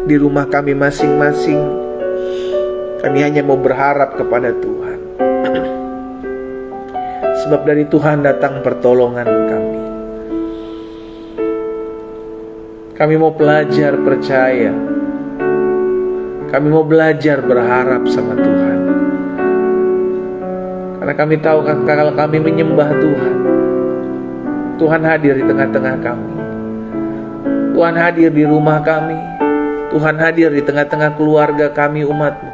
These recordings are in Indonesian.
di rumah kami masing-masing, kami hanya mau berharap kepada Tuhan. Sebab dari Tuhan datang pertolongan kami. Kami mau belajar percaya. Kami mau belajar berharap sama Tuhan. Karena kami tahu kalau kami menyembah Tuhan, Tuhan hadir di tengah-tengah kami. Tuhan hadir di rumah kami. Tuhan hadir di tengah-tengah keluarga kami, umat-Mu.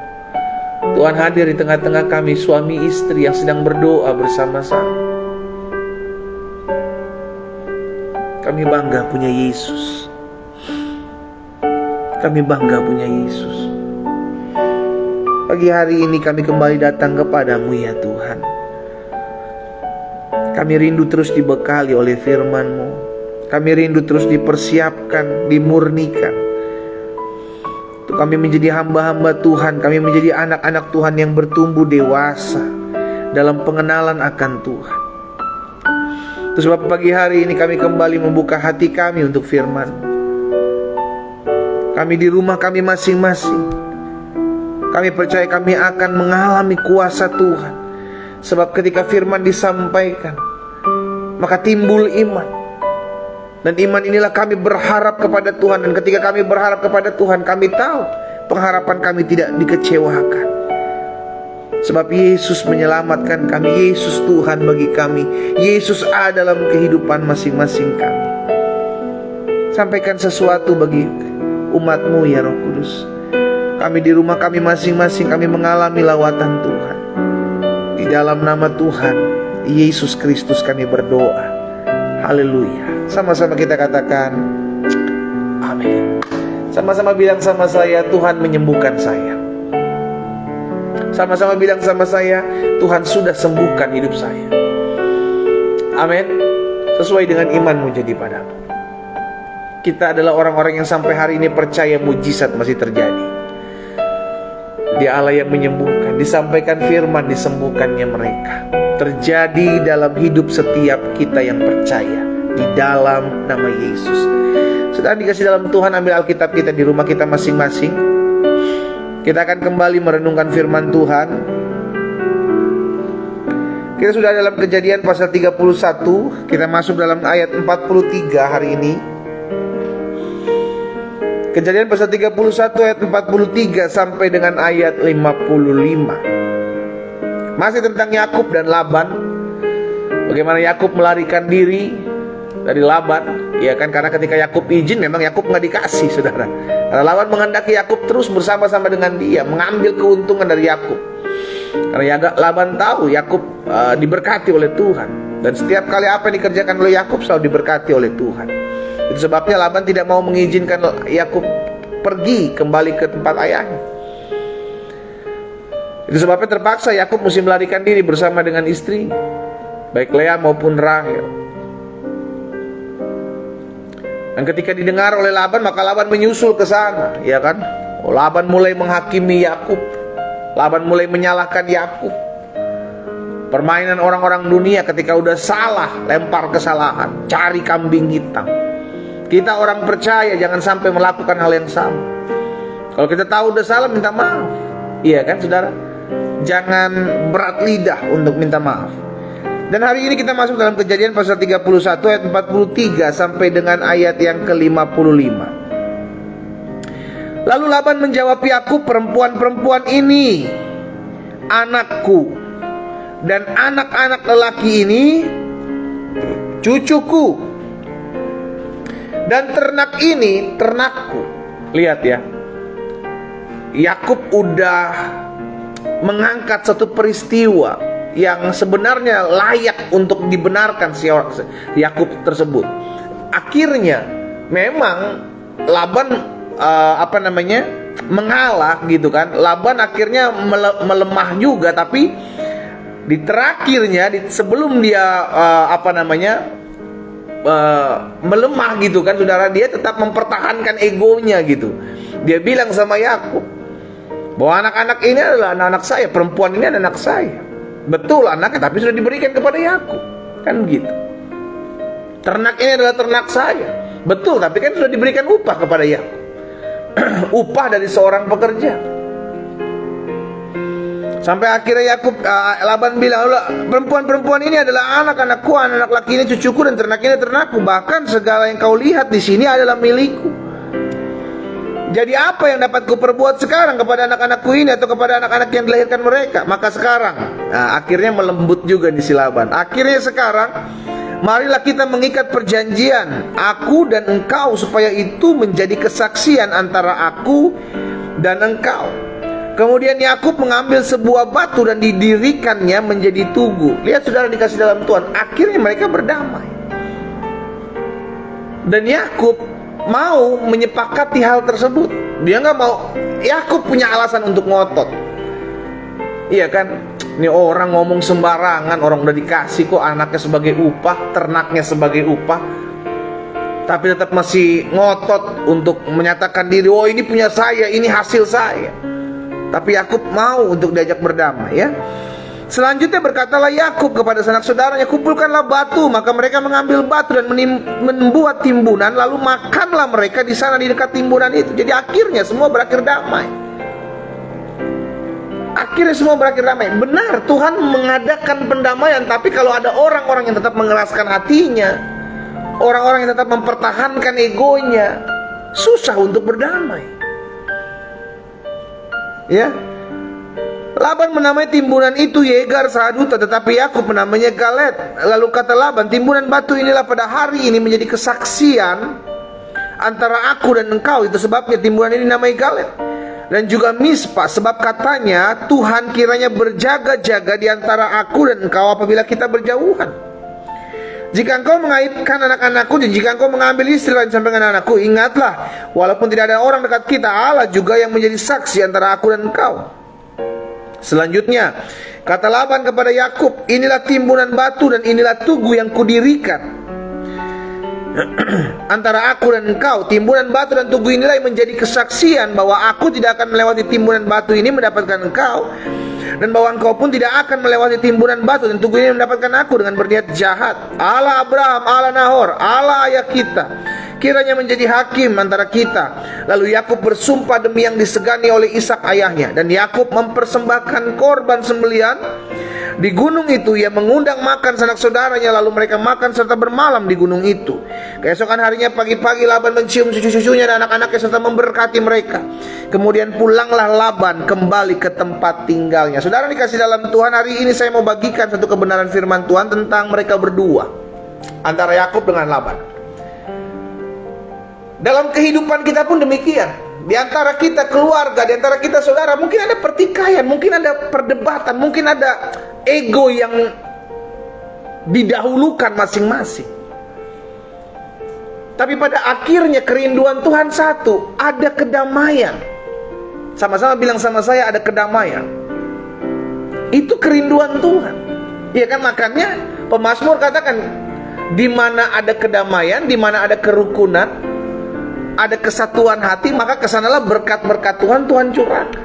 Tuhan hadir di tengah-tengah kami, suami istri yang sedang berdoa bersama-sama. Kami bangga punya Yesus. Kami bangga punya Yesus. Pagi hari ini kami kembali datang kepadamu ya Tuhan. Kami rindu terus dibekali oleh firman-Mu. Kami rindu terus dipersiapkan, dimurnikan. Untuk kami menjadi hamba-hamba Tuhan. Kami menjadi anak-anak Tuhan yang bertumbuh dewasa dalam pengenalan akan Tuhan. Terus sebab pagi hari ini kami kembali membuka hati kami untuk firman-Mu. Kami di rumah kami masing-masing, kami percaya kami akan mengalami kuasa Tuhan. Sebab ketika firman disampaikan, maka timbul iman. Dan iman inilah kami berharap kepada Tuhan. Dan ketika kami berharap kepada Tuhan, kami tahu pengharapan kami tidak dikecewakan. Sebab Yesus menyelamatkan kami. Yesus Tuhan bagi kami. Yesus ada dalam kehidupan masing-masing kami. Sampaikan sesuatu bagi umat-Mu ya Roh Kudus. Kami di rumah kami masing-masing, kami mengalami lawatan Tuhan. Di dalam nama Tuhan Yesus Kristus kami berdoa. Haleluya. Sama-sama kita katakan amin. Sama-sama bilang sama saya, Tuhan menyembuhkan saya. Sama-sama bilang sama saya, Tuhan sudah sembuhkan hidup saya. Amin. Sesuai dengan imanmu jadi padamu. Kita adalah orang-orang yang sampai hari ini percaya mujizat masih terjadi. Dia Allah yang menyembuhkan. Disampaikan firman, disembuhkannya mereka. Terjadi dalam hidup setiap kita yang percaya di dalam nama Yesus. Sudah dikasih dalam Tuhan, ambil Alkitab kita di rumah kita masing-masing. Kita akan kembali merenungkan firman Tuhan. Kita sudah dalam Kejadian pasal 31. Kita masuk dalam ayat 43 hari ini. Kejadian pasal 31 ayat 43 sampai dengan ayat 55. Masih tentang Yakub dan Laban. Bagaimana Yakub melarikan diri dari Laban, ya kan? Karena ketika Yakub izin, memang Yakub nggak dikasih, saudara. Karena Laban menghendaki Yakub terus bersama-sama dengan dia, mengambil keuntungan dari Yakub. Karena Laban tahu Yakub diberkati oleh Tuhan, dan setiap kali apa yang dikerjakan oleh Yakub selalu diberkati oleh Tuhan. Itu sebabnya Laban tidak mau mengizinkan Yakub pergi kembali ke tempat ayahnya. Itu sebabnya terpaksa Yakub mesti melarikan diri bersama dengan istrinya, baik Lea maupun Rahel. Dan ketika didengar oleh Laban, maka Laban menyusul ke sana, ya kan? Laban mulai menghakimi Yakub. Laban mulai menyalahkan Yakub. Permainan orang-orang dunia, ketika udah salah, lempar kesalahan, cari kambing hitam. Kita orang percaya jangan sampai melakukan hal yang sama. Kalau kita tahu udah salah, minta maaf. Iya kan saudara? Jangan berat lidah untuk minta maaf. Dan hari ini kita masuk dalam Kejadian pasal 31 ayat 43 sampai dengan ayat yang ke-55. Lalu Laban menjawab Yakub, perempuan-perempuan ini anakku, dan anak-anak lelaki ini cucuku, dan ternak ini ternakku. Lihat ya, Yakub udah mengangkat satu peristiwa yang sebenarnya layak untuk dibenarkan si Yakub tersebut. Akhirnya memang Laban mengalah gitu kan. Laban akhirnya melemah juga, tapi di terakhirnya sebelum dia melemah gitu kan saudara, dia tetap mempertahankan egonya gitu. Dia bilang sama Yakub bahwa anak-anak ini adalah anak-anak saya, perempuan ini adalah anak saya. Betul anaknya, tapi sudah diberikan kepada Yakub, kan begitu. Ternak ini adalah ternak saya, betul, tapi kan sudah diberikan upah kepada Yakub. upah dari seorang pekerja. Sampai akhirnya Laban bilang, perempuan-perempuan ini adalah anak-anakku, anak laki ini cucuku, dan ternak ini ternakku. Bahkan segala yang kau lihat di sini adalah milikku. Jadi apa yang dapat kuperbuat sekarang kepada anak-anakku ini atau kepada anak-anak yang dilahirkan mereka? Maka sekarang, akhirnya melembut juga di si Laban. Akhirnya sekarang, marilah kita mengikat perjanjian, aku dan engkau, supaya itu menjadi kesaksian antara aku dan engkau. Kemudian Yakub mengambil sebuah batu dan didirikannya menjadi tugu. Lihat saudara dikasih dalam Tuhan, akhirnya mereka berdamai. Dan Yakub mau menyepakati hal tersebut. Dia nggak mau. Yakub punya alasan untuk ngotot. Iya kan? Ini orang ngomong sembarangan, orang udah dikasih kok anaknya sebagai upah, ternaknya sebagai upah, tapi tetap masih ngotot untuk menyatakan diri, oh ini punya saya, ini hasil saya. Tapi Yakub mau untuk diajak berdamai, ya. Selanjutnya berkatalah Yakub kepada sanak saudaranya, kumpulkanlah batu. Maka mereka mengambil batu dan membuat timbunan, lalu makanlah mereka di sana di dekat timbunan itu. Jadi akhirnya semua berakhir damai. Akhirnya semua berakhir damai. Benar, Tuhan mengadakan pendamaian, tapi kalau ada orang-orang yang tetap mengeraskan hatinya, orang-orang yang tetap mempertahankan egonya, susah untuk berdamai. Ya, Laban menamai timbunan itu Yegar Sahaduta, tetapi Yakub menamanya Galet. Lalu kata Laban, timbunan batu inilah pada hari ini menjadi kesaksian antara aku dan engkau. Itu sebabnya timbunan ini namanya Galet. Dan juga Mispa, sebab katanya, Tuhan kiranya berjaga-jaga di antara aku dan engkau apabila kita berjauhan. Jika engkau mengaitkan anak-anakku dan jika engkau mengambil istri lain sampai dengan anakku, ingatlah, walaupun tidak ada orang dekat kita, Allah juga yang menjadi saksi antara aku dan engkau. Selanjutnya, kata Laban kepada Yakub, inilah timbunan batu dan inilah tugu yang kudirikan antara aku dan engkau. Timbunan batu dan tugu inilah yang menjadi kesaksian bahwa aku tidak akan melewati timbunan batu ini mendapatkan engkau, dan bahwa engkau pun tidak akan melewati timbunan batu dan tugu ini mendapatkan aku dengan berniat jahat. Allah Abraham, Allah Nahor, Allah ayah kita, kiranya menjadi hakim antara kita. Lalu Yakub bersumpah demi yang disegani oleh Ishak ayahnya. Dan Yakub mempersembahkan korban sembelihan di gunung itu. Ia mengundang makan sanak saudaranya, lalu mereka makan serta bermalam di gunung itu. Keesokan harinya pagi-pagi Laban mencium cucu-cucunya dan anak-anaknya serta memberkati mereka. Kemudian pulanglah Laban kembali ke tempat tinggalnya. Saudara dikasih dalam Tuhan, hari ini saya mau bagikan satu kebenaran firman Tuhan tentang mereka berdua, antara Yakub dengan Laban. Dalam kehidupan kita pun demikian. Di antara kita keluarga, di antara kita saudara, mungkin ada pertikaian, mungkin ada perdebatan, mungkin ada ego yang didahulukan masing-masing. Tapi pada akhirnya kerinduan Tuhan satu, ada kedamaian. Sama-sama bilang sama saya, ada kedamaian. Itu kerinduan Tuhan. Ya kan, makanya pemazmur katakan, di mana ada kedamaian, di mana ada kerukunan, ada kesatuan hati, maka kesanalah berkat-berkat Tuhan, Tuhan curahkan.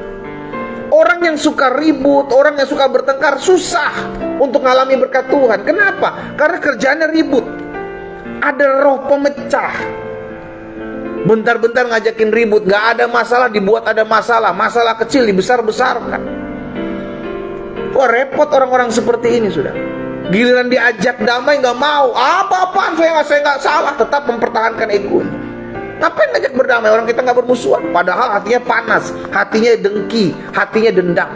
Orang yang suka ribut, orang yang suka bertengkar, susah untuk mengalami berkat Tuhan. Kenapa? Karena kerjaannya ribut. Ada roh pemecah. Bentar-bentar ngajakin ribut, gak ada masalah dibuat ada masalah. Masalah kecil dibesar-besarkan. Wah, repot orang-orang seperti ini sudah. Giliran diajak damai gak mau. Apa-apaan, saya gak salah. Tetap mempertahankan egonya. Ngapain ngajak berdamai? Orang kita gak bermusuhan. Padahal hatinya panas, hatinya dengki, hatinya dendam.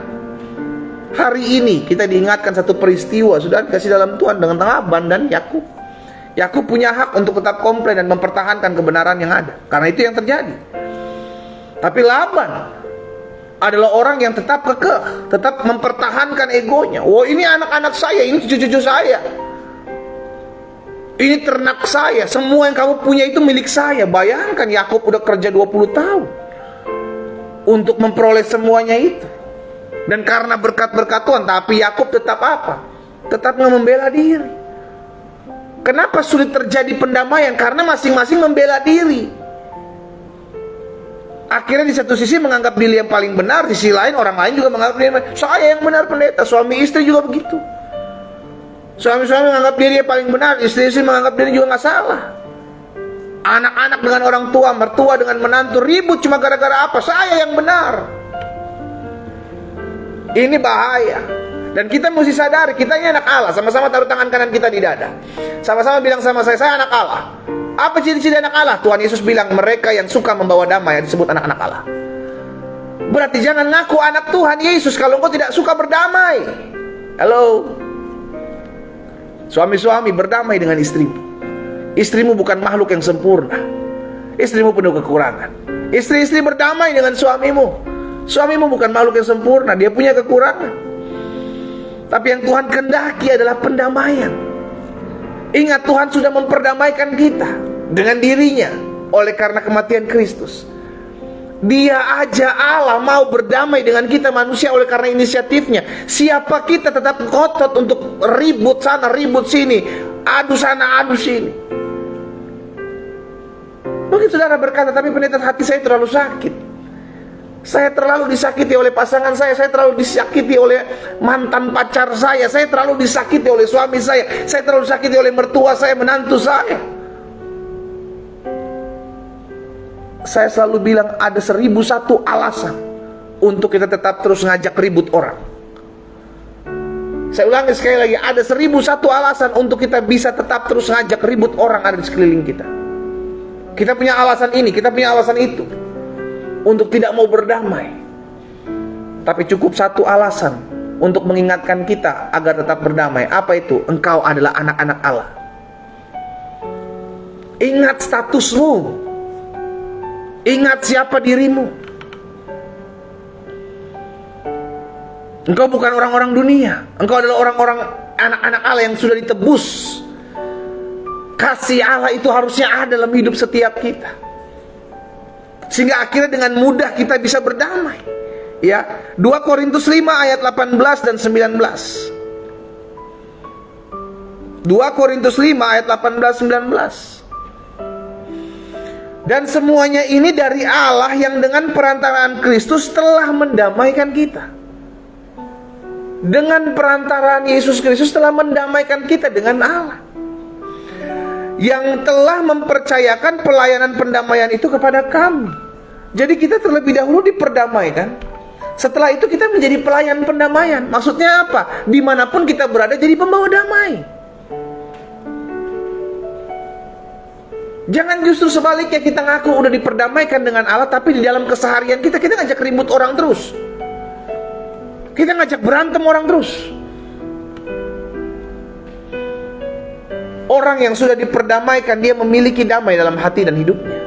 Hari ini kita diingatkan satu peristiwa, sudah dikasih dalam Tuhan, dengan Laban dan Yakub. Yakub punya hak untuk tetap komplain dan mempertahankan kebenaran yang ada, karena itu yang terjadi. Tapi Laban adalah orang yang tetap kekeh, tetap mempertahankan egonya. Wah, ini anak-anak saya, ini cucu-cucu saya, ini ternak saya, semua yang kamu punya itu milik saya. Bayangkan, Yakub udah kerja 20 tahun untuk memperoleh semuanya itu. Dan karena berkat-berkat Tuhan, tapi Yakub tetap apa? Tetap membela diri. Kenapa sulit terjadi pendamaian? Karena masing-masing membela diri. Akhirnya di satu sisi menganggap diri yang paling benar, di sisi lain orang lain juga menganggap diri saya yang benar, pendeta. Suami istri juga begitu. Suami-suami menganggap diri yang paling benar, istri-istri menganggap diri juga nggak salah. Anak-anak dengan orang tua, mertua dengan menantu ribut cuma gara-gara apa? Saya yang benar. Ini bahaya. Dan kita mesti sadari, kita ini anak Allah. Sama-sama taruh tangan kanan kita di dada. Sama-sama bilang sama saya anak Allah. Apa ciri-ciri anak Allah? Tuhan Yesus bilang, mereka yang suka membawa damai disebut anak-anak Allah. Berarti jangan ngaku anak Tuhan Yesus kalau engkau tidak suka berdamai. Halo. Suami-suami, berdamai dengan istrimu. Istrimu bukan makhluk yang sempurna. Istrimu penuh kekurangan. Istri-istri, berdamai dengan suamimu. Suamimu bukan makhluk yang sempurna, dia punya kekurangan. Tapi yang Tuhan kehendaki adalah pendamaian. Ingat, Tuhan sudah memperdamaikan kita dengan dirinya oleh karena kematian Kristus. Dia aja Allah mau berdamai dengan kita manusia oleh karena inisiatifnya. Siapa kita tetap ngotot untuk ribut sana, ribut sini, adu sana, adu sini. Mungkin saudara berkata, tapi pendeta, hati saya terlalu sakit. Saya terlalu disakiti oleh pasangan saya terlalu disakiti oleh mantan pacar saya terlalu disakiti oleh suami saya terlalu disakiti oleh mertua saya, menantu saya. Saya selalu bilang ada 1001 alasan untuk kita tetap terus ngajak ribut orang. Saya ulangi sekali lagi, ada 1001 alasan untuk kita bisa tetap terus ngajak ribut orang ada di sekeliling kita. Kita punya alasan ini, kita punya alasan itu untuk tidak mau berdamai. Tapi cukup satu alasan untuk mengingatkan kita agar tetap berdamai. Apa itu? Engkau adalah anak-anak Allah. Ingat statusmu. Ingat siapa dirimu. Engkau bukan orang-orang dunia. Engkau adalah orang-orang anak-anak Allah yang sudah ditebus. Kasih Allah itu harusnya ada dalam hidup setiap kita, sehingga akhirnya dengan mudah kita bisa berdamai. Ya, 2 Korintus 5 ayat 18 dan 19. 2 Korintus 5 ayat 18 19. Dan semuanya ini dari Allah yang dengan perantaraan Kristus telah mendamaikan kita. Dengan perantaraan Yesus Kristus telah mendamaikan kita dengan Allah, yang telah mempercayakan pelayanan pendamaian itu kepada kami. Jadi kita terlebih dahulu diperdamaikan. Setelah itu kita menjadi pelayan pendamaian. Maksudnya apa? Dimanapun kita berada jadi pembawa damai. Jangan justru sebaliknya, kita ngaku udah diperdamaikan dengan Allah, tapi di dalam keseharian kita ngajak ribut orang terus. Kita ngajak berantem orang terus. Orang yang sudah diperdamaikan, dia memiliki damai dalam hati dan hidupnya.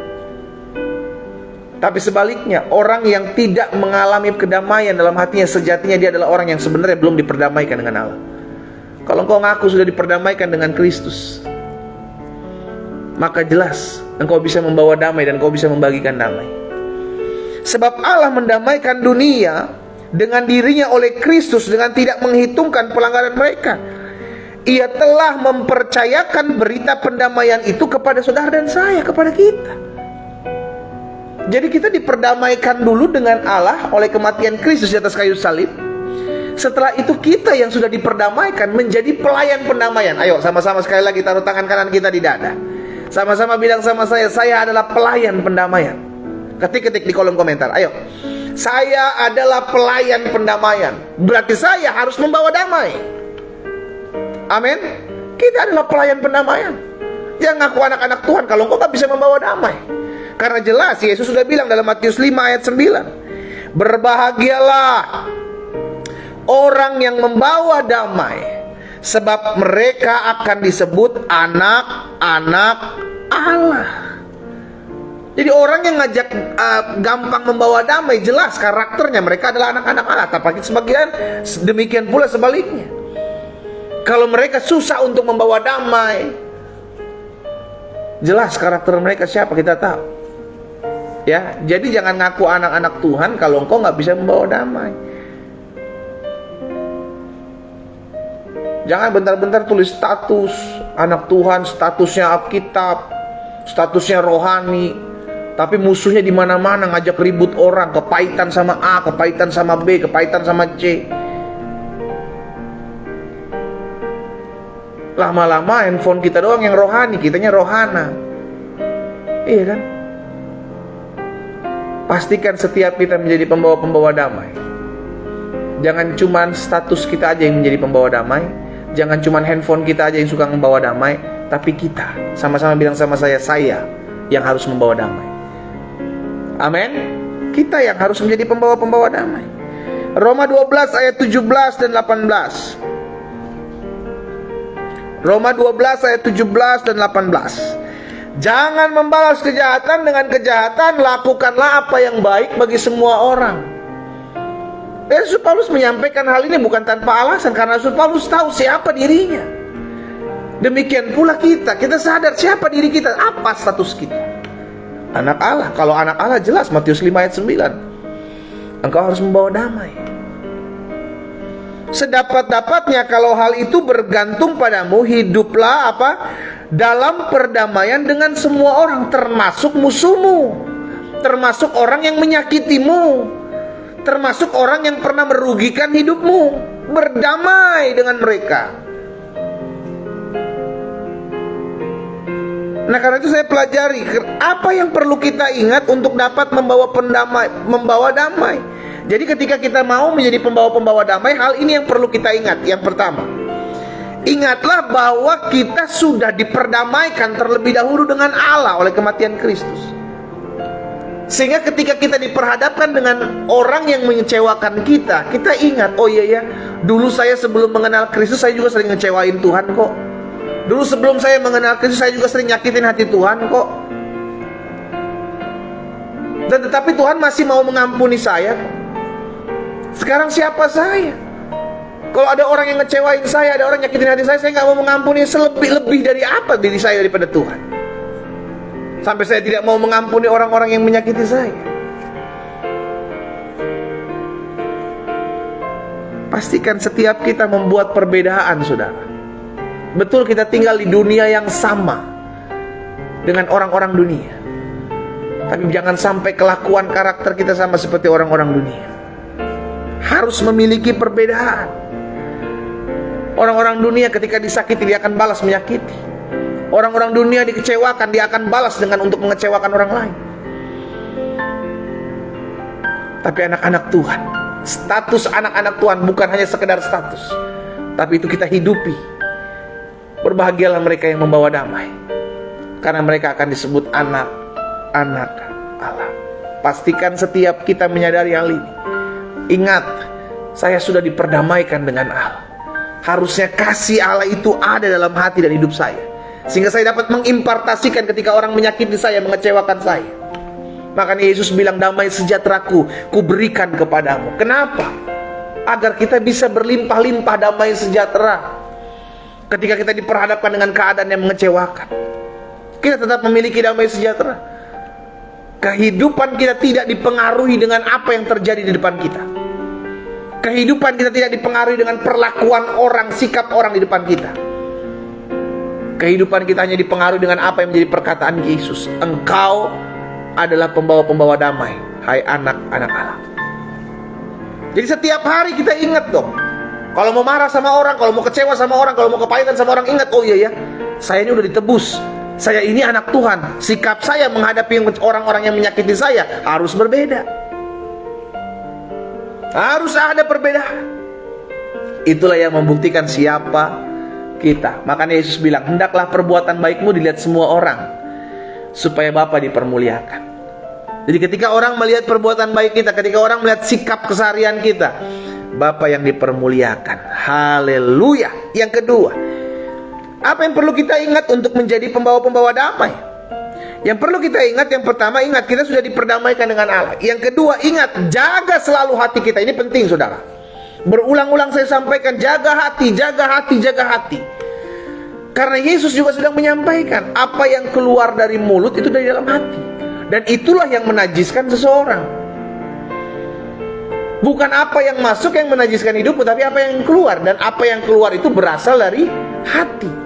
Tapi sebaliknya, orang yang tidak mengalami kedamaian dalam hatinya, sejatinya dia adalah orang yang sebenarnya belum diperdamaikan dengan Allah. Kalau engkau ngaku sudah diperdamaikan dengan Kristus, maka jelas engkau bisa membawa damai dan engkau bisa membagikan damai. Sebab Allah mendamaikan dunia dengan dirinya oleh Kristus dengan tidak menghitungkan pelanggaran mereka. Ia telah mempercayakan berita pendamaian itu kepada saudara dan saya, kepada kita. Jadi kita diperdamaikan dulu dengan Allah oleh kematian Kristus di atas kayu salib. Setelah itu kita yang sudah diperdamaikan menjadi pelayan pendamaian. Ayo sama-sama sekali lagi taruh tangan kanan kita di dada. Sama-sama bilang sama saya adalah pelayan pendamaian. Ketik-ketik di kolom komentar. Ayo. Saya adalah pelayan pendamaian. Berarti saya harus membawa damai. Amin. Kita adalah pelayan pendamaian. Jangan ngaku anak-anak Tuhan kalau engkau gak bisa membawa damai. Karena jelas Yesus sudah bilang dalam Matius 5 ayat 9, berbahagialah orang yang membawa damai, sebab mereka akan disebut anak-anak Allah. Jadi orang yang ngajak gampang membawa damai, jelas karakternya mereka adalah anak-anak Allah. Tapi sebagian demikian pula sebaliknya. Kalau mereka susah untuk membawa damai, jelas karakter mereka siapa kita tahu. Ya, jadi jangan ngaku anak-anak Tuhan kalau engkau nggak bisa membawa damai. Jangan bentar-bentar tulis status anak Tuhan, statusnya Alkitab, statusnya rohani, tapi musuhnya di mana-mana ngajak ribut orang, kepahitan sama A, kepahitan sama B, kepahitan sama C. Lama-lama handphone kita doang yang rohani, kitanya rohana. Iya kan? Pastikan setiap kita menjadi pembawa-pembawa damai. Jangan cuman status kita aja yang menjadi pembawa damai. Jangan cuman handphone kita aja yang suka membawa damai. Tapi kita, sama-sama bilang sama saya yang harus membawa damai. Amin. Kita yang harus menjadi pembawa-pembawa damai. Roma 12 ayat 17 dan 18. Roma 12 ayat 17 dan 18. Jangan membalas kejahatan dengan kejahatan, lakukanlah apa yang baik bagi semua orang. Rasul Paulus menyampaikan hal ini bukan tanpa alasan, karena Rasul Paulus tahu siapa dirinya. Demikian pula kita sadar siapa diri kita, apa status kita. Anak Allah. Kalau anak Allah jelas Matius 5 ayat 9. Engkau harus membawa damai. Sedapat-dapatnya kalau hal itu bergantung padamu, hiduplah dalam perdamaian dengan semua orang, termasuk musuhmu, termasuk orang yang menyakitimu, termasuk orang yang pernah merugikan hidupmu. Berdamai dengan mereka. Nah, karena itu saya pelajari apa yang perlu kita ingat untuk dapat membawa damai. Jadi ketika kita mau menjadi pembawa-pembawa damai, hal ini yang perlu kita ingat. Yang pertama, ingatlah bahwa kita sudah diperdamaikan terlebih dahulu dengan Allah oleh kematian Kristus. Sehingga ketika kita diperhadapkan dengan orang yang mengecewakan kita, kita ingat, oh iya ya, dulu saya sebelum mengenal Kristus saya juga sering ngecewain Tuhan kok. Dulu sebelum saya mengenal Kristus saya juga sering nyakitin hati Tuhan kok. Dan tetapi Tuhan masih mau mengampuni saya. Sekarang siapa saya? Kalau ada orang yang ngecewain saya, ada orang nyakitin hati saya nggak mau mengampuni. Selebih-lebih dari apa diri saya daripada Tuhan? Sampai saya tidak mau mengampuni orang-orang yang menyakiti saya. Pastikan setiap kita membuat perbedaan, saudara. Betul, kita tinggal di dunia yang sama dengan orang-orang dunia. Tapi jangan sampai kelakuan karakter kita sama seperti orang-orang dunia. Harus memiliki perbedaan. Orang-orang dunia ketika disakiti dia akan balas menyakiti. Orang-orang dunia dikecewakan dia akan balas dengan untuk mengecewakan orang lain. Tapi anak-anak Tuhan, status anak-anak Tuhan bukan hanya sekedar status, tapi itu kita hidupi. Berbahagialah mereka yang membawa damai, karena mereka akan disebut anak-anak Allah. Pastikan setiap kita menyadari hal ini. Ingat, saya sudah diperdamaikan dengan Allah. Harusnya kasih Allah itu ada dalam hati dan hidup saya, sehingga saya dapat mengimpartasikan ketika orang menyakiti saya, mengecewakan saya. Makanya Yesus bilang, damai sejahteraku kuberikan kepadamu. Kenapa? Agar kita bisa berlimpah-limpah damai sejahtera. Ketika kita diperhadapkan dengan keadaan yang mengecewakan, kita tetap memiliki damai sejahtera. Kehidupan kita tidak dipengaruhi dengan apa yang terjadi di depan kita. Kehidupan kita tidak dipengaruhi dengan perlakuan orang, sikap orang di depan kita. Kehidupan kita hanya dipengaruhi dengan apa yang menjadi perkataan Yesus. Engkau adalah pembawa-pembawa damai, hai anak-anak Allah. Jadi setiap hari kita ingat dong. Kalau mau marah sama orang, kalau mau kecewa sama orang, kalau mau kepahitan sama orang, ingat, oh iya ya, saya ini udah ditebus. Saya ini anak Tuhan. Sikap saya menghadapi orang-orang yang menyakiti saya harus berbeda. Harus ada perbedaan. Itulah yang membuktikan siapa kita. Makanya Yesus bilang, hendaklah perbuatan baikmu dilihat semua orang, supaya Bapa dipermuliakan. Jadi ketika orang melihat perbuatan baik kita, ketika orang melihat sikap keseharian kita, Bapa yang dipermuliakan. Haleluya. Yang kedua, apa yang perlu kita ingat untuk menjadi pembawa-pembawa damai? Yang perlu kita ingat, yang pertama, ingat kita sudah diperdamaikan dengan Allah. Yang kedua, ingat, jaga selalu hati kita. Ini penting, saudara. Berulang-ulang saya sampaikan, jaga hati, jaga hati, jaga hati. Karena Yesus juga sedang menyampaikan, apa yang keluar dari mulut itu dari dalam hati. Dan itulah yang menajiskan seseorang. Bukan apa yang masuk yang menajiskan hidupmu, tapi apa yang keluar. Dan apa yang keluar itu berasal dari hati.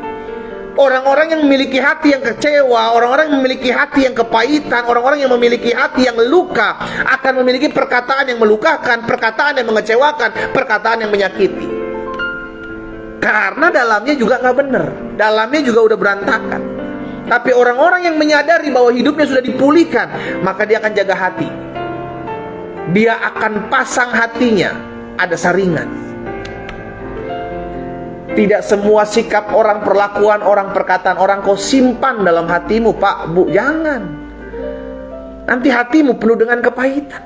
Orang-orang yang memiliki hati yang kecewa, orang-orang yang memiliki hati yang kepahitan, orang-orang yang memiliki hati yang luka, akan memiliki perkataan yang melukakan, perkataan yang mengecewakan, perkataan yang menyakiti. Karena dalamnya juga gak benar, dalamnya juga udah berantakan. Tapi orang-orang yang menyadari bahwa hidupnya sudah dipulihkan, maka dia akan jaga hati. Dia akan pasang hatinya, ada saringan. Tidak semua sikap orang, perlakuan orang, perkataan orang kau simpan dalam hatimu, Pak, Bu, jangan. Nanti hatimu penuh dengan kepahitan.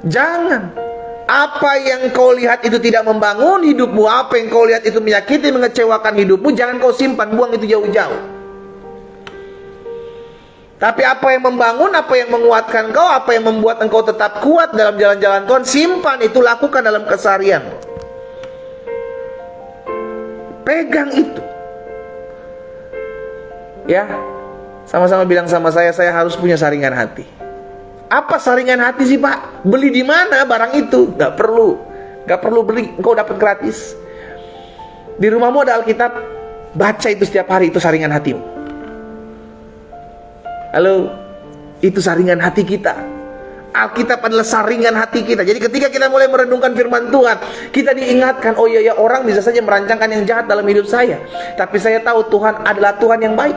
Jangan. Apa yang kau lihat itu tidak membangun hidupmu, apa yang kau lihat itu menyakiti, mengecewakan hidupmu, jangan kau simpan, buang itu jauh-jauh. Tapi apa yang membangun, apa yang menguatkan kau, apa yang membuat engkau tetap kuat dalam jalan-jalan Tuhan, simpan itu, lakukan dalam keseharian. Pegang itu. Ya, sama-sama bilang sama saya harus punya saringan hati. Apa saringan hati sih, Pak? Beli di mana barang itu? Gak perlu beli, engkau dapat gratis. Di rumahmu ada Alkitab, baca itu setiap hari, itu saringan hatimu. Halo, itu saringan hati kita. Alkitab adalah saringan hati kita. Jadi ketika kita mulai merenungkan firman Tuhan, kita diingatkan, oh iya, orang bisa saja merancangkan yang jahat dalam hidup saya, tapi saya tahu Tuhan adalah Tuhan yang baik.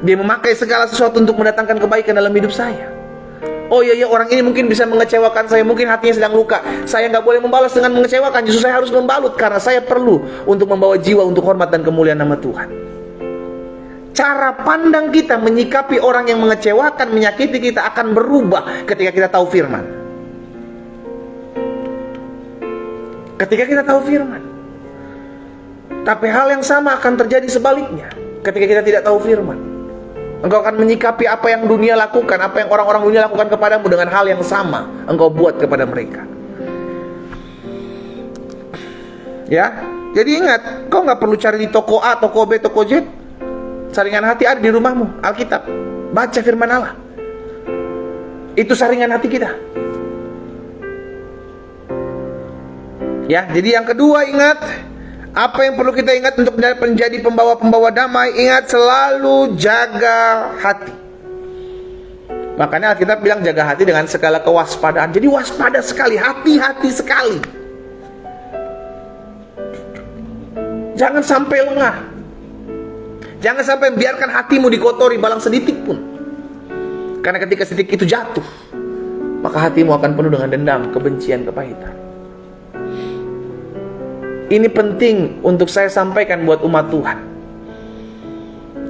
Dia memakai segala sesuatu untuk mendatangkan kebaikan dalam hidup saya. Oh iya, orang ini mungkin bisa mengecewakan saya, mungkin hatinya sedang luka. Saya nggak boleh membalas dengan mengecewakan, justru saya harus membalut, karena saya perlu untuk membawa jiwa untuk hormat dan kemuliaan nama Tuhan. Cara pandang kita menyikapi orang yang mengecewakan, menyakiti kita akan berubah ketika kita tahu firman. Ketika kita tahu firman. Tapi hal yang sama akan terjadi sebaliknya ketika kita tidak tahu firman. Engkau akan menyikapi apa yang dunia lakukan, apa yang orang-orang dunia lakukan kepadamu dengan hal yang sama engkau buat kepada mereka. Ya, jadi ingat, kau nggak perlu cari di toko A, toko B, toko Z. Saringan hati ada di rumahmu, Alkitab. Baca firman Allah. Itu saringan hati kita. Ya, jadi yang kedua, ingat, apa yang perlu kita ingat untuk menjadi pembawa-pembawa damai? Ingat, selalu jaga hati. Makanya Alkitab bilang jaga hati dengan segala kewaspadaan. Jadi waspada sekali, hati-hati sekali. Jangan sampai lengah. Jangan sampai biarkan hatimu dikotori balang seditik pun. Karena ketika seditik itu jatuh, maka hatimu akan penuh dengan dendam, kebencian, kepahitan. Ini penting untuk saya sampaikan buat umat Tuhan.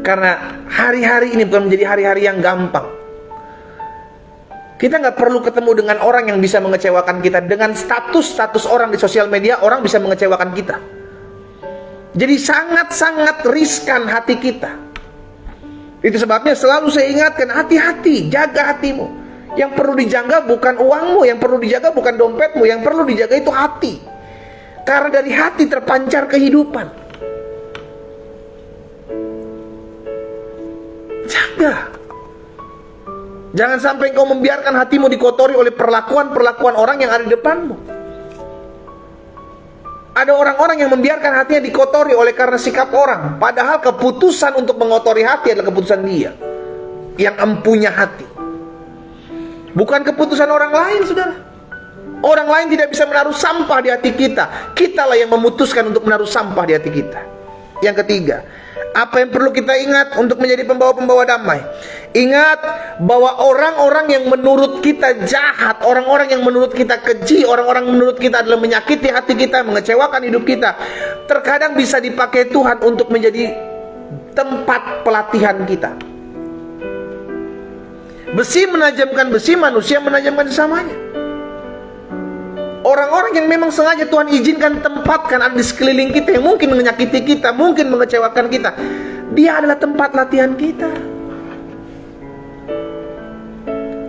Karena hari-hari ini bukan menjadi hari-hari yang gampang. Kita nggak perlu ketemu dengan orang yang bisa mengecewakan kita. Dengan status orang di sosial media, orang bisa mengecewakan kita. Jadi sangat-sangat riskan hati kita. Itu sebabnya selalu saya ingatkan, hati-hati, jaga hatimu. Yang perlu dijaga bukan uangmu, yang perlu dijaga bukan dompetmu, yang perlu dijaga itu hati. Karena dari hati terpancar kehidupan. Jaga. Jangan sampai engkau membiarkan hatimu dikotori oleh perlakuan-perlakuan orang yang ada di depanmu. Ada orang-orang yang membiarkan hatinya dikotori oleh karena sikap orang. Padahal keputusan untuk mengotori hati adalah keputusan dia yang empunya hati. Bukan keputusan orang lain, saudara. Orang lain tidak bisa menaruh sampah di hati kita. Kitalah yang memutuskan untuk menaruh sampah di hati kita. Yang ketiga, apa yang perlu kita ingat untuk menjadi pembawa-pembawa damai? Ingat bahwa orang-orang yang menurut kita jahat, orang-orang yang menurut kita keji, orang-orang menurut kita adalah menyakiti hati kita, mengecewakan hidup kita, terkadang bisa dipakai Tuhan untuk menjadi tempat pelatihan kita. Besi menajamkan besi, manusia menajamkan sesamanya. Orang-orang yang memang sengaja Tuhan izinkan tempatkan ada di sekeliling kita, yang mungkin menyakiti kita, mungkin mengecewakan kita, dia adalah tempat latihan kita.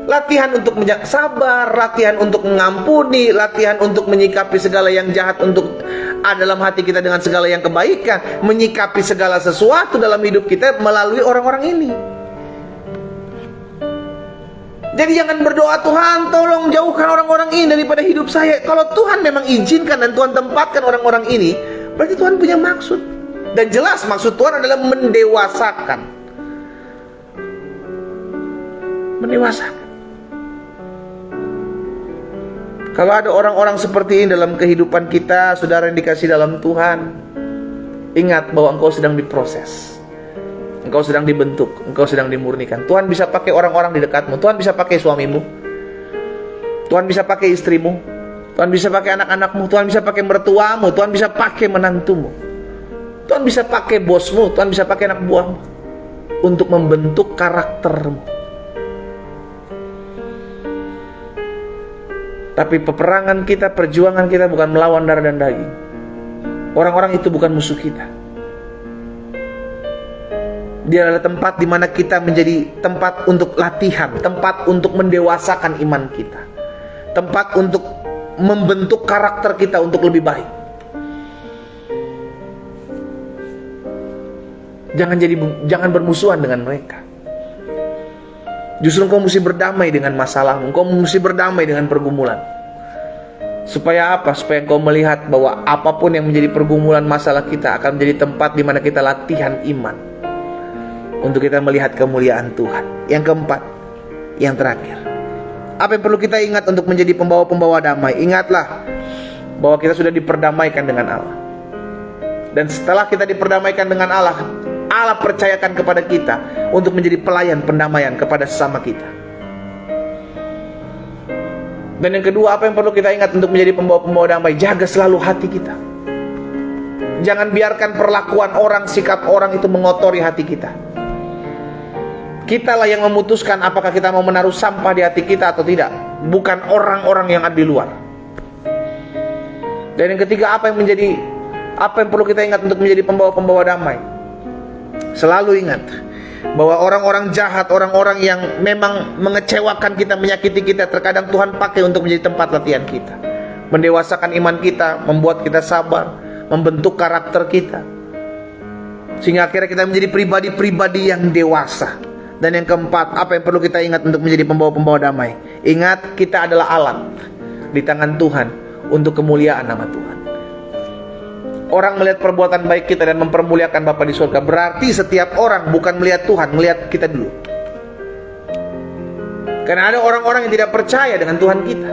Latihan untuk sabar, latihan untuk mengampuni, latihan untuk menyikapi segala yang jahat untuk ada dalam hati kita dengan segala yang kebaikan, menyikapi segala sesuatu dalam hidup kita melalui orang-orang ini. Jadi jangan berdoa, Tuhan tolong jauhkan orang-orang ini daripada hidup saya. Kalau Tuhan memang izinkan dan Tuhan tempatkan orang-orang ini, berarti Tuhan punya maksud. Dan jelas maksud Tuhan adalah mendewasakan. Mendewasakan. Kalau ada orang-orang seperti ini dalam kehidupan kita, saudara yang dikasih dalam Tuhan, ingat bahwa engkau sedang diproses. Engkau sedang dibentuk, engkau sedang dimurnikan. Tuhan bisa pakai orang-orang di dekatmu. Tuhan bisa pakai suamimu. Tuhan bisa pakai istrimu. Tuhan bisa pakai anak-anakmu. Tuhan bisa pakai mertuamu. Tuhan bisa pakai menantumu. Tuhan bisa pakai bosmu. Tuhan bisa pakai anak buahmu untuk membentuk karaktermu. Tapi peperangan kita, perjuangan kita bukan melawan darah dan daging. Orang-orang itu bukan musuh kita. Dia adalah tempat di mana kita menjadi tempat untuk latihan, tempat untuk mendewasakan iman kita, tempat untuk membentuk karakter kita untuk lebih baik. Jangan bermusuhan dengan mereka. Justru engkau mesti berdamai dengan masalahmu, engkau mesti berdamai dengan pergumulan. Supaya apa? Supaya engkau melihat bahwa apapun yang menjadi pergumulan masalah kita akan menjadi tempat di mana kita latihan iman, untuk kita melihat kemuliaan Tuhan. Yang keempat, yang terakhir, apa yang perlu kita ingat untuk menjadi pembawa-pembawa damai? Ingatlah bahwa kita sudah diperdamaikan dengan Allah. Dan setelah kita diperdamaikan dengan Allah, Allah percayakan kepada kita untuk menjadi pelayan pendamaian kepada sesama kita. Dan yang kedua, apa yang perlu kita ingat untuk menjadi pembawa-pembawa damai? Jaga selalu hati kita. Jangan biarkan perlakuan orang, sikap orang itu mengotori hati kita. Kitalah yang memutuskan apakah kita mau menaruh sampah di hati kita atau tidak, bukan orang-orang yang ada di luar. Dan yang ketiga, apa yang perlu kita ingat untuk menjadi pembawa-pembawa damai? Selalu ingat bahwa orang-orang jahat, orang-orang yang memang mengecewakan kita, menyakiti kita, terkadang Tuhan pakai untuk menjadi tempat latihan kita, mendewasakan iman kita, membuat kita sabar, membentuk karakter kita, sehingga akhirnya kita menjadi pribadi-pribadi yang dewasa. Dan yang keempat, apa yang perlu kita ingat untuk menjadi pembawa-pembawa damai? Ingat, kita adalah alat di tangan Tuhan untuk kemuliaan nama Tuhan. Orang melihat perbuatan baik kita dan mempermuliakan Bapa di surga. Berarti setiap orang bukan melihat Tuhan, melihat kita dulu. Karena ada orang-orang yang tidak percaya dengan Tuhan kita.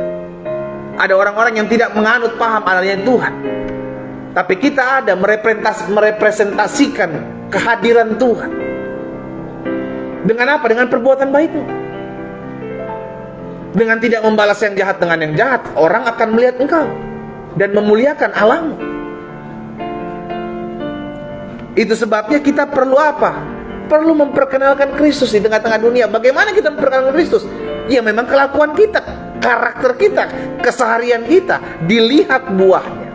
Ada orang-orang yang tidak menganut paham adanya Tuhan. Tapi kita ada merepresentasikan kehadiran Tuhan. Dengan apa? Dengan perbuatan baikmu. Dengan tidak membalas yang jahat dengan yang jahat, orang akan melihat engkau dan memuliakan Allahmu. Itu sebabnya kita perlu apa? Perlu memperkenalkan Kristus di tengah-tengah dunia. Bagaimana kita memperkenalkan Kristus? Ya memang kelakuan kita, karakter kita, keseharian kita dilihat buahnya.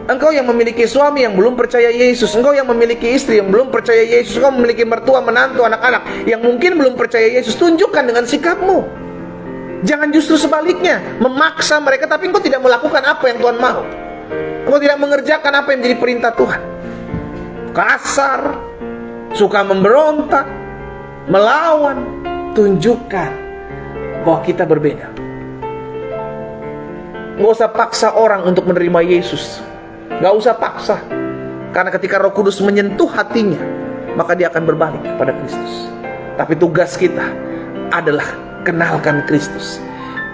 Engkau yang memiliki suami yang belum percaya Yesus, engkau yang memiliki istri yang belum percaya Yesus, engkau memiliki mertua, menantu, anak-anak yang mungkin belum percaya Yesus, tunjukkan dengan sikapmu. Jangan justru sebaliknya, memaksa mereka tapi engkau tidak melakukan apa yang Tuhan mau. Engkau tidak mengerjakan apa yang menjadi perintah Tuhan. Kasar, suka memberontak, melawan. Tunjukkan bahwa kita berbeda. Nggak usah paksa orang untuk menerima Yesus. Nggak usah paksa. Karena ketika Roh Kudus menyentuh hatinya, maka dia akan berbalik kepada Kristus. Tapi tugas kita adalah kenalkan Kristus.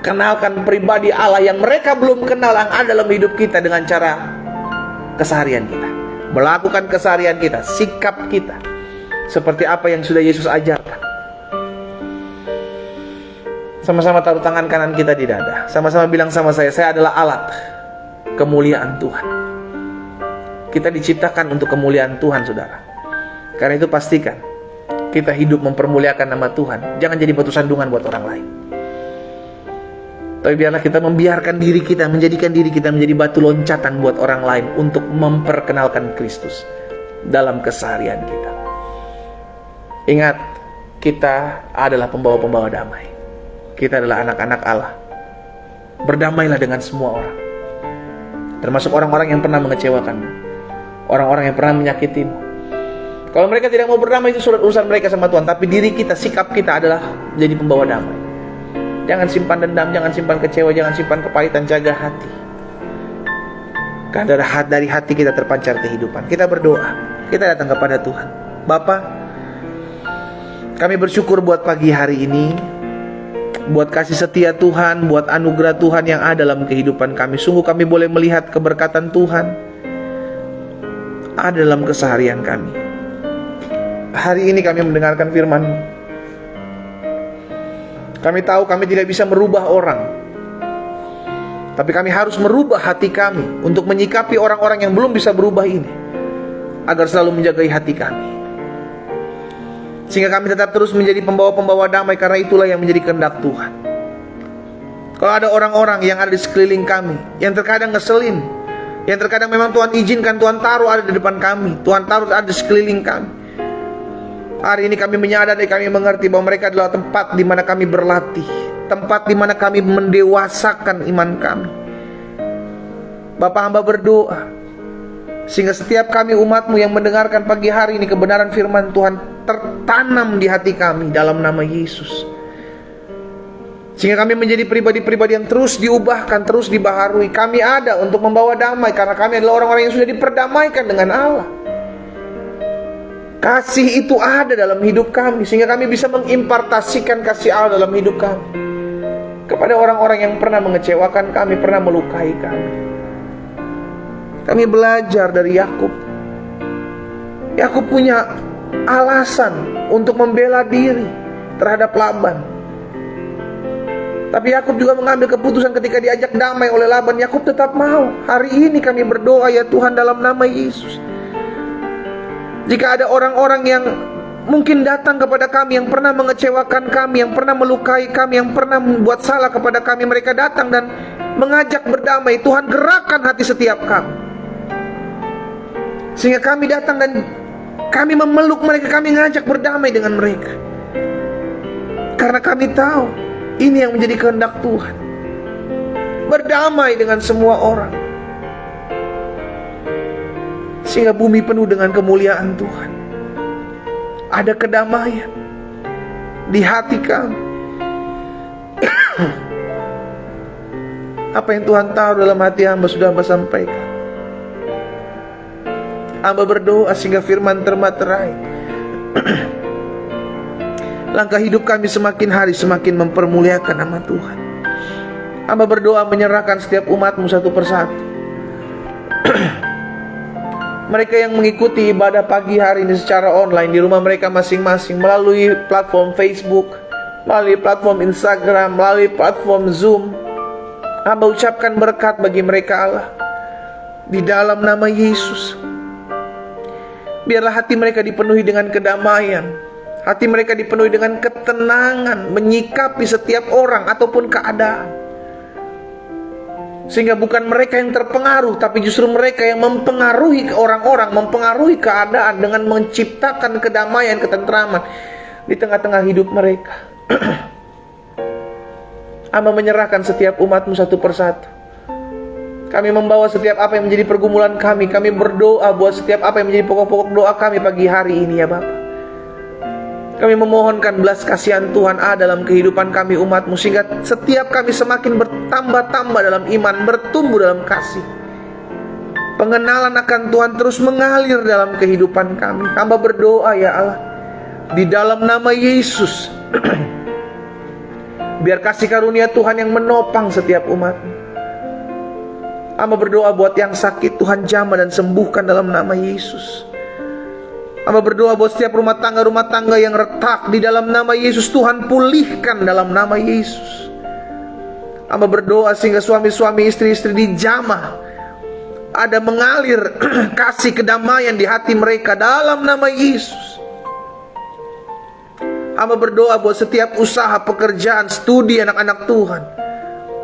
Kenalkan pribadi Allah yang mereka belum kenal, yang ada dalam hidup kita dengan cara keseharian kita. Melakukan keseharian kita, sikap kita seperti apa yang sudah Yesus ajarkan. Sama-sama taruh tangan kanan kita di dada. Sama-sama bilang sama saya adalah alat kemuliaan Tuhan. Kita diciptakan untuk kemuliaan Tuhan, saudara. Karena itu pastikan kita hidup mempermuliakan nama Tuhan. Jangan jadi batu sandungan buat orang lain. Tapi biarlah kita membiarkan diri kita, menjadikan diri kita menjadi batu loncatan buat orang lain untuk memperkenalkan Kristus dalam keseharian kita. Ingat, kita adalah pembawa-pembawa damai. Kita adalah anak-anak Allah. Berdamailah dengan semua orang, termasuk orang-orang yang pernah mengecewakanmu, orang-orang yang pernah menyakitimu. Kalau mereka tidak mau berdamai, itu surat urusan mereka sama Tuhan. Tapi diri kita, sikap kita adalah menjadi pembawa damai. Jangan simpan dendam, jangan simpan kecewa, jangan simpan kepahitan. Jaga hati, karena dari hati kita terpancar kehidupan. Kita berdoa, kita datang kepada Tuhan. Bapa, kami bersyukur buat pagi hari ini, buat kasih setia Tuhan, buat anugerah Tuhan yang ada dalam kehidupan kami. Sungguh kami boleh melihat keberkatan Tuhan. ada dalam keseharian kami. Hari ini kami mendengarkan firman-Mu. Kami tahu kami tidak bisa merubah orang, tapi kami harus merubah hati kami untuk menyikapi orang-orang yang belum bisa berubah ini, agar selalu menjagai hati kami, sehingga kami tetap terus menjadi pembawa-pembawa damai, karena itulah yang menjadi kehendak Tuhan. Kalau ada orang-orang yang ada di sekeliling kami yang terkadang ngeselin, yang terkadang memang Tuhan izinkan, Tuhan taruh ada di depan kami, Tuhan taruh ada di sekeliling kami, hari ini kami menyadari, kami mengerti bahwa mereka adalah tempat di mana kami berlatih, tempat di mana kami mendewasakan iman kami. Bapa, hamba berdoa sehingga setiap kami umat-Mu yang mendengarkan pagi hari ini kebenaran firman Tuhan tertanam di hati kami dalam nama Yesus, sehingga kami menjadi pribadi-pribadi yang terus diubahkan, terus dibaharui. Kami ada untuk membawa damai, karena kami adalah orang-orang yang sudah diperdamaikan dengan Allah. Kasih itu ada dalam hidup kami, sehingga kami bisa mengimpartasikan kasih Allah dalam hidup kami kepada orang-orang yang pernah mengecewakan kami, pernah melukai kami. Kami belajar dari Yakub. Yakub punya alasan untuk membela diri terhadap Laban, tapi Yakub juga mengambil keputusan ketika diajak damai oleh Laban. Yakub tetap mau. Hari ini kami berdoa, ya Tuhan, dalam nama Yesus, jika ada orang-orang yang mungkin datang kepada kami, yang pernah mengecewakan kami, yang pernah melukai kami, yang pernah membuat salah kepada kami, mereka datang dan mengajak berdamai, Tuhan gerakkan hati setiap kami, sehingga kami datang dan kami memeluk mereka, kami ngajak berdamai dengan mereka, karena kami tahu ini yang menjadi kehendak Tuhan, berdamai dengan semua orang, sehingga bumi penuh dengan kemuliaan Tuhan. Ada kedamaian di hati kami. Apa yang Tuhan taruh dalam hati hamba sudah hamba sampaikan. Hamba berdoa sehingga firman termaterai. Langkah hidup kami semakin hari semakin mempermuliakan nama Tuhan. Hamba berdoa menyerahkan setiap umat-Mu satu persatu. Mereka yang mengikuti ibadah pagi hari ini secara online di rumah mereka masing-masing, melalui platform Facebook, melalui platform Instagram, melalui platform Zoom, hamba ucapkan berkat bagi mereka, Allah, di dalam nama Yesus. Biarlah hati mereka dipenuhi dengan kedamaian, hati mereka dipenuhi dengan ketenangan menyikapi setiap orang ataupun keadaan, sehingga bukan mereka yang terpengaruh, tapi justru mereka yang mempengaruhi orang-orang, mempengaruhi keadaan dengan menciptakan kedamaian, ketentraman di tengah-tengah hidup mereka. Hamba menyerahkan setiap umat-Mu satu persatu. Kami membawa setiap apa yang menjadi pergumulan kami. Kami berdoa buat setiap apa yang menjadi pokok-pokok doa kami pagi hari ini, ya Bapa. Kami memohonkan belas kasihan Tuhan ada dalam kehidupan kami umat-Mu, sehingga setiap kami semakin bertambah-tambah dalam iman, bertumbuh dalam kasih. Pengenalan akan Tuhan terus mengalir dalam kehidupan kami. Hamba berdoa, ya Allah, di dalam nama Yesus, biar kasih karunia Tuhan yang menopang setiap umat-Mu. Hamba berdoa buat yang sakit, Tuhan jamah dan sembuhkan dalam nama Yesus. Hamba berdoa buat setiap rumah tangga yang retak, di dalam nama Yesus Tuhan pulihkan dalam nama Yesus. Hamba berdoa sehingga suami-suami, istri-istri dijamah, ada mengalir kasih kedamaian di hati mereka dalam nama Yesus. Hamba berdoa buat setiap usaha, pekerjaan, studi anak-anak Tuhan,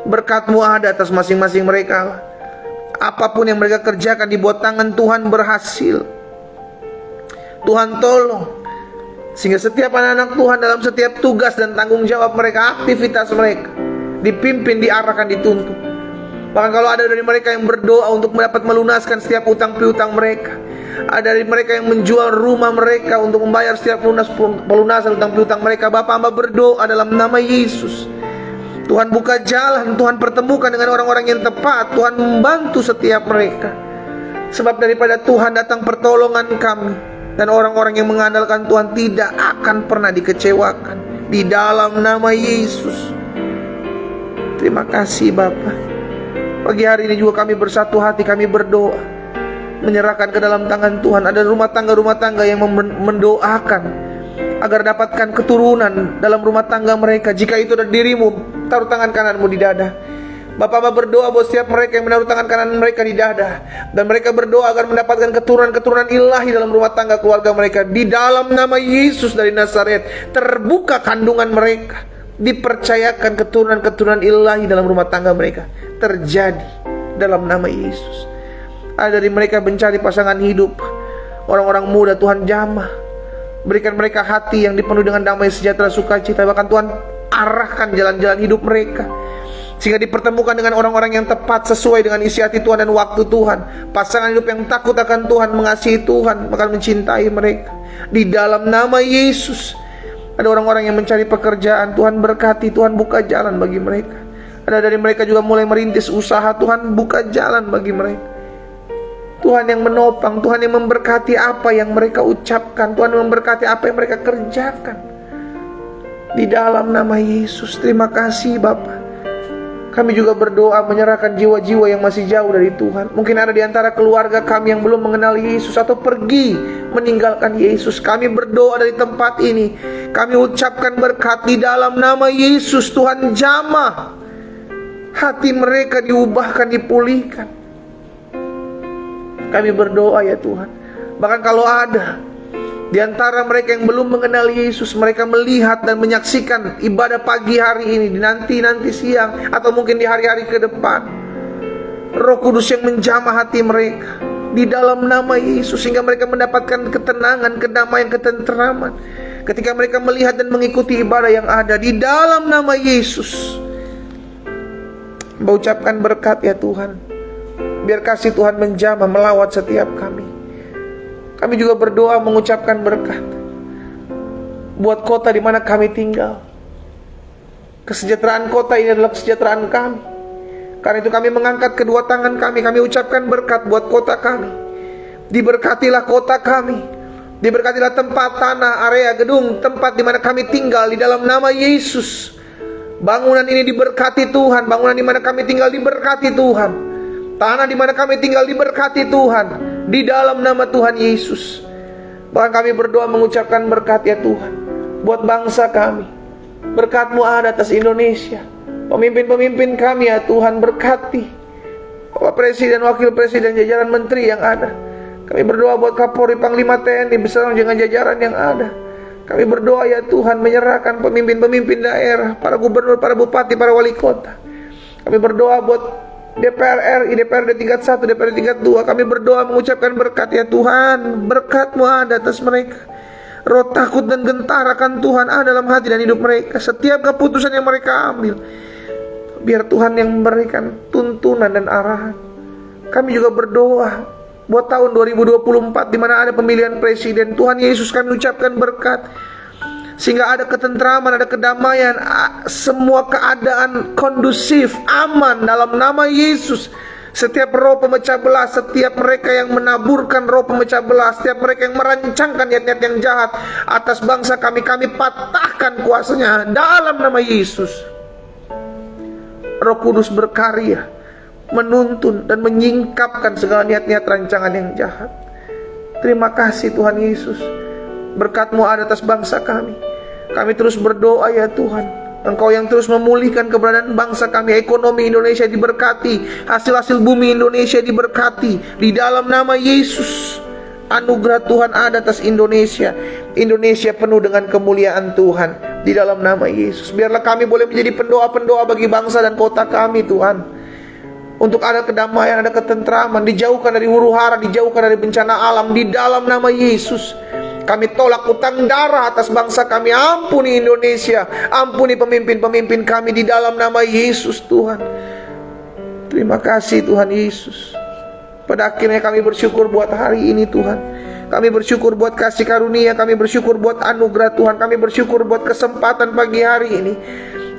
berkat-Mu ada atas masing-masing mereka. Apapun yang mereka kerjakan di bawah tangan Tuhan berhasil. Tuhan tolong, sehingga setiap anak-anak Tuhan dalam setiap tugas dan tanggung jawab mereka, aktivitas mereka dipimpin, diarahkan, dituntun. Bahkan kalau ada dari mereka yang berdoa untuk dapat melunaskan setiap utang piutang mereka, ada dari mereka yang menjual rumah mereka untuk membayar setiap pelunasan utang piutang mereka, Bapa, hamba berdoa dalam nama Yesus, Tuhan buka jalan, Tuhan pertemukan dengan orang-orang yang tepat, Tuhan membantu setiap mereka. Sebab daripada Tuhan datang pertolongan kami, dan orang-orang yang mengandalkan Tuhan tidak akan pernah dikecewakan. Di dalam nama Yesus. Terima kasih Bapa. Pagi hari ini juga kami bersatu hati, kami berdoa menyerahkan ke dalam tangan Tuhan. Ada rumah tangga yang mendoakan agar dapatkan keturunan dalam rumah tangga mereka. Jika itu ada dirimu, taruh tangan kananmu di dada. Bapak berdoa buat setiap mereka yang menaruh tangan kanan mereka di dada, dan mereka berdoa agar mendapatkan keturunan ilahi dalam rumah tangga keluarga mereka. Di dalam nama Yesus dari Nazaret, terbuka kandungan mereka, dipercayakan keturunan ilahi dalam rumah tangga mereka. Terjadi dalam nama Yesus. Ada dari mereka mencari pasangan hidup, orang-orang muda, Tuhan jamah, berikan mereka hati yang dipenuhi dengan damai sejahtera, sukacita. Bahkan Tuhan arahkan jalan-jalan hidup mereka, sehingga dipertemukan dengan orang-orang yang tepat sesuai dengan isi hati Tuhan dan waktu Tuhan. Pasangan hidup yang takut akan Tuhan, mengasihi Tuhan, bakal mencintai mereka. Di dalam nama Yesus. Ada orang-orang yang mencari pekerjaan, Tuhan berkati, Tuhan buka jalan bagi mereka. Ada dari mereka juga mulai merintis usaha, Tuhan buka jalan bagi mereka. Tuhan yang menopang, Tuhan yang memberkati apa yang mereka ucapkan, Tuhan yang memberkati apa yang mereka kerjakan. Di dalam nama Yesus. Terima kasih Bapa. Kami juga berdoa menyerahkan jiwa-jiwa yang masih jauh dari Tuhan. Mungkin ada di antara keluarga kami yang belum mengenal Yesus atau pergi meninggalkan Yesus. Kami berdoa dari tempat ini, kami ucapkan berkat di dalam nama Yesus. Tuhan jamah hati mereka, diubahkan, dipulihkan. Kami berdoa ya Tuhan, bahkan kalau ada di antara mereka yang belum mengenal Yesus, mereka melihat dan menyaksikan ibadah pagi hari ini, nanti siang, atau mungkin di hari-hari ke depan, Roh Kudus yang menjamah hati mereka di dalam nama Yesus, sehingga mereka mendapatkan ketenangan, kedamaian, ketenteraman ketika mereka melihat dan mengikuti ibadah yang ada di dalam nama Yesus. Mengucapkan berkat ya Tuhan. Biar kasih Tuhan menjamah melawat setiap kami. Kami juga berdoa mengucapkan berkat buat kota di mana kami tinggal. Kesejahteraan kota ini adalah kesejahteraan kami. Karena itu kami mengangkat kedua tangan kami ucapkan berkat buat kota kami. Diberkatilah kota kami, diberkatilah tempat, tanah, area, gedung, tempat di mana kami tinggal di dalam nama Yesus. Bangunan ini diberkati Tuhan, bangunan di mana kami tinggal diberkati Tuhan. Tanah di mana kami tinggal diberkati Tuhan, di dalam nama Tuhan Yesus. Bahkan kami berdoa mengucapkan berkat ya Tuhan buat bangsa kami. Berkat-Mu ada atas Indonesia. Pemimpin-pemimpin kami ya Tuhan, berkati Bapak Presiden, Wakil Presiden, jajaran menteri yang ada. Kami berdoa buat Kapolri, Panglima TNI beserta dengan jajaran yang ada. Kami berdoa ya Tuhan, menyerahkan pemimpin-pemimpin daerah, para gubernur, para bupati, para wali kota. Kami berdoa buat DPR RI, DPRD tingkat 1, DPRD tingkat 2. Kami berdoa mengucapkan berkat ya Tuhan. Berkat-Mu ada atas mereka. Roh takut dan gentar akan Tuhan ada dalam hati dan hidup mereka. Setiap keputusan yang mereka ambil, biar Tuhan yang memberikan tuntunan dan arahan. Kami juga berdoa buat tahun 2024 di mana ada pemilihan presiden. Tuhan Yesus, kami ucapkan berkat sehingga ada ketentraman, ada kedamaian, semua keadaan kondusif, aman dalam nama Yesus. Setiap roh pemecah belah, setiap mereka yang menaburkan roh pemecah belah, setiap mereka yang merancangkan niat-niat yang jahat atas bangsa kami, kami patahkan kuasanya dalam nama Yesus. Roh Kudus berkarya, menuntun dan menyingkapkan segala niat-niat rancangan yang jahat. Terima kasih Tuhan Yesus. Berkat-Mu ada atas bangsa kami. Kami terus berdoa ya Tuhan, Engkau yang terus memulihkan keberadaan bangsa kami. Ekonomi Indonesia diberkati, hasil-hasil bumi Indonesia diberkati di dalam nama Yesus. Anugerah Tuhan ada atas Indonesia. Indonesia penuh dengan kemuliaan Tuhan di dalam nama Yesus. Biarlah kami boleh menjadi pendoa-pendoa bagi bangsa dan kota kami Tuhan, untuk ada kedamaian, ada ketentraman, dijauhkan dari huru-hara, dijauhkan dari bencana alam di dalam nama Yesus. Kami tolak utang darah atas bangsa kami. Ampuni Indonesia, ampuni pemimpin-pemimpin kami di dalam nama Yesus Tuhan. Terima kasih Tuhan Yesus. Pada akhirnya kami bersyukur buat hari ini Tuhan. Kami bersyukur buat kasih karunia, kami bersyukur buat anugerah Tuhan, kami bersyukur buat kesempatan pagi hari ini.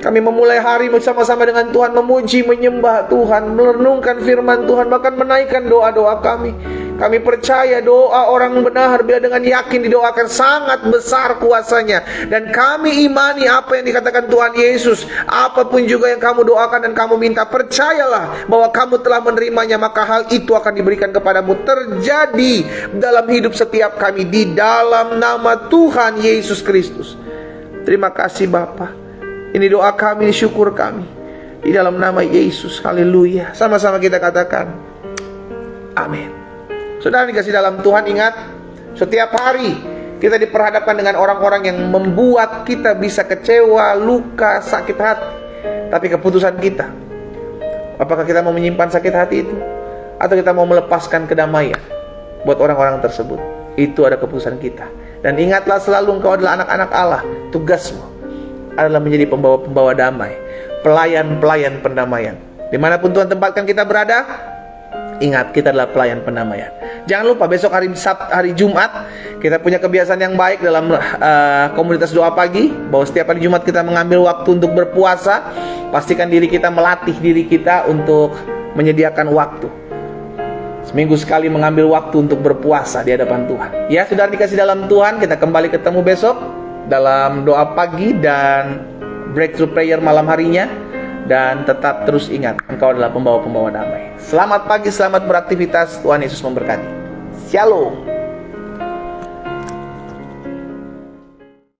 Kami memulai hari bersama-sama dengan Tuhan, memuji, menyembah Tuhan, merenungkan firman Tuhan, bahkan menaikkan doa-doa kami. Kami percaya doa orang benar bila dengan yakin didoakan sangat besar kuasanya. Dan kami imani apa yang dikatakan Tuhan Yesus. Apapun juga yang kamu doakan dan kamu minta, percayalah bahwa kamu telah menerimanya, maka hal itu akan diberikan kepadamu. Terjadi dalam hidup setiap kami di dalam nama Tuhan Yesus Kristus. Terima kasih Bapa. Ini doa kami, ini syukur kami. Di dalam nama Yesus, haleluya. Sama-sama kita katakan amin. Saudara dikasih dalam Tuhan, ingat, setiap hari kita diperhadapkan dengan orang-orang yang membuat kita bisa kecewa, luka, sakit hati. Tapi keputusan kita, apakah kita mau menyimpan sakit hati itu, atau kita mau melepaskan kedamaian buat orang-orang tersebut? Itu ada keputusan kita. Dan ingatlah selalu, engkau adalah anak-anak Allah. Tugasmu adalah menjadi pembawa-pembawa damai, pelayan-pelayan pendamaian. Dimanapun Tuhan tempatkan kita berada, ingat, kita adalah pelayan pendamaian. Jangan lupa besok hari Jumat kita punya kebiasaan yang baik dalam komunitas doa pagi, bahwa setiap hari Jumat kita mengambil waktu untuk berpuasa. Pastikan diri kita, melatih diri kita untuk menyediakan waktu. Seminggu sekali mengambil waktu untuk berpuasa di hadapan Tuhan. Ya, saudara dikasih dalam Tuhan, kita kembali ketemu besok dalam doa pagi dan breakthrough prayer malam harinya. Dan tetap terus ingat, engkau adalah pembawa-pembawa damai. Selamat pagi, selamat beraktivitas. Tuhan Yesus memberkati. Shalom.